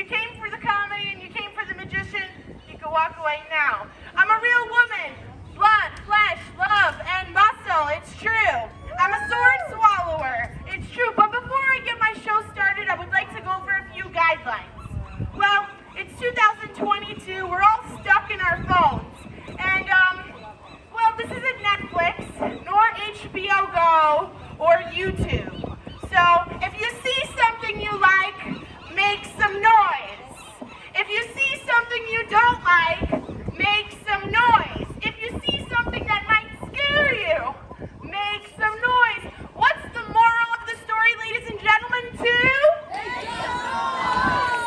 you came for the comedy and you came for the magician, you can walk away now. I'm a real woman. Blood, flesh, love, and muscle. It's true. I'm a sword swallower. It's true. But before I get my show started, I would like to go over a few guidelines. Well, it's 2022. We're all stuck in our phones. And, well, this isn't Netflix, nor HBO Go, or YouTube. So, if you see something you like, make some noise. If you see something you don't like, make some noise. If you see something that might scare you, make some noise. What's the moral of the story, ladies and gentlemen, too?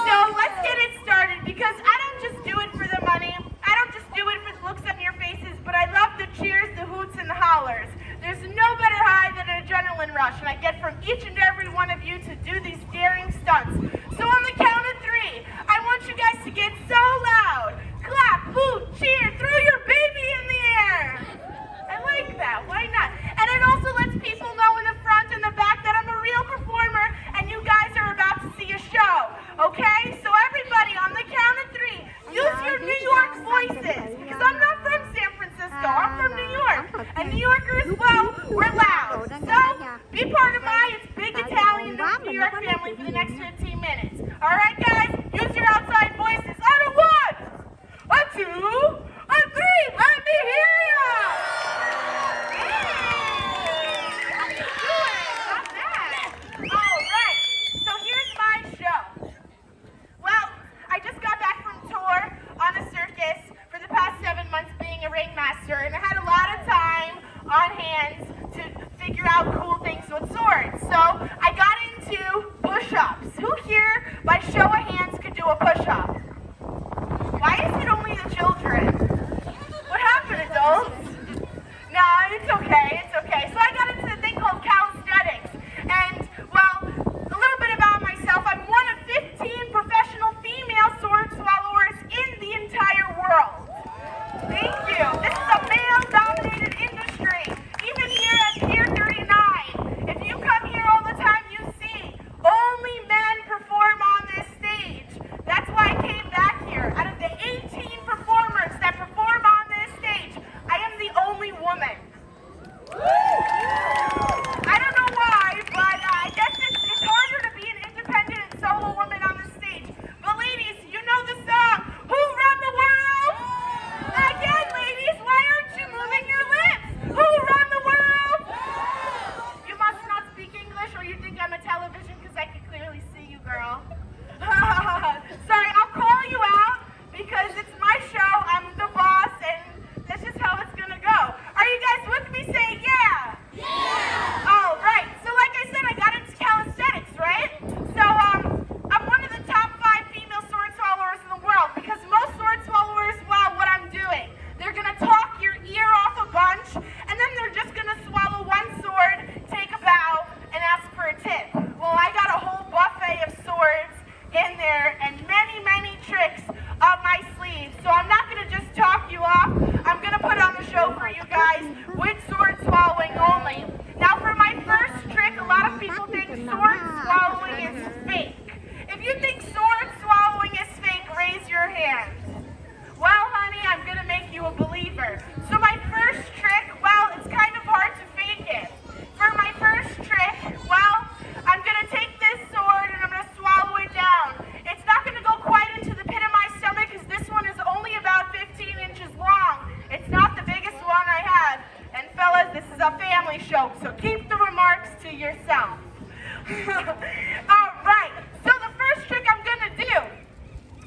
So let's get it started, because I don't just do it for the money. I don't just do it for the looks on your faces, but I love the cheers, the hoots, and the hollers. There's no better high than an adrenaline rush, and I get from each and every one of you to do these daring stunts. So on the count of 3, I want you guys to get so loud. Clap, hoot, cheer, throw your baby in the air. I like that, why not? And it also lets people know in the front and the back that I'm a real performer and you guys are about to see a show, okay? So everybody, on the count of 3, use your New York voices, because I'm not from San Francisco, I'm from New York. And New Yorkers, well, we're loud. So, be part of my Big Italian New York family for the next 15 minutes. All right, guys? Use your outside voices. On a 1, a 2, a 3. Let me hear ya! Hey! How you doing? Not bad. All right. So here's my show. Well, I just got back from tour on a circus for the past 7 months being a ringmaster, and I had a lot of time on hands to figure out cool things with swords. So I got into push-ups. Who here, by show of hands, could do a push-up? Why is it only the children? What happened, adults? No, it's okay, it's okay. So I got into the thing called calisthenics. And, well, a little bit about myself. I'm one of 15 professional female sword swallowers in the entire world. Thank you. This is a male-dominated industry. Even here at Pier 39, if you come here all the time, you see only men perform on this stage. That's why I came back here. Out of the 18 performers that perform on this stage, I am the only woman. I don't know why, but I guess it's harder to be an independent and solo woman on the stage. But ladies, you know the song, Who Run the World? Again, ladies, why aren't you moving your lips? Who run the world? You must not speak English, or you think I'm a television, because I can clearly see you, girl. Sorry, I'll call you out, because it's my show, I'm the boss, and that's just how it's gonna go. Are you guys with me? Say yeah! Yeah! All right, so like I said, I got into calisthenics, right? So, I'm one of the top 5 female sword swallowers in the world, because most sword swallowers, well, what I'm doing, they're gonna talk your ear off a bunch, and then they're just gonna swallow one sword, take a bow, and ask for a tip. Well, I got a whole buffet of swords in there, and many, many tricks up my sleeve. So I'm not gonna just talk you off, I'm gonna put on the show for you guys with sword swallowing only. Now for my first trick, a lot of people think sword swallowing is fake. If you think sword swallowing is fake, raise your hand. Well, honey, I'm gonna make you a believer. So my first trick, well, it's kind of hard to fake it. For my first trick, well, I'm gonna take this sword and I'm gonna swallow it down. It's not gonna go quite into the pit of my stomach, because this one is only about 15 inches long. It's not the biggest one I have. And fellas, this is a family show, so keep the remarks to yourself. All right, so the first trick I'm gonna do,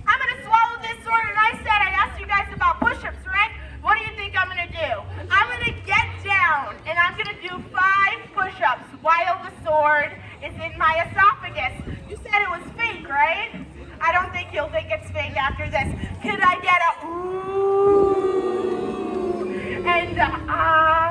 I'm gonna swallow this sword, and I said, I asked you guys about push-ups, right? What do you think I'm gonna do? I'm gonna get down, and I'm gonna do 5 push-ups while the sword is in my esophagus. You said it was fake, right? I don't think you'll think it's fake after this. Could I get a ooh and a ah?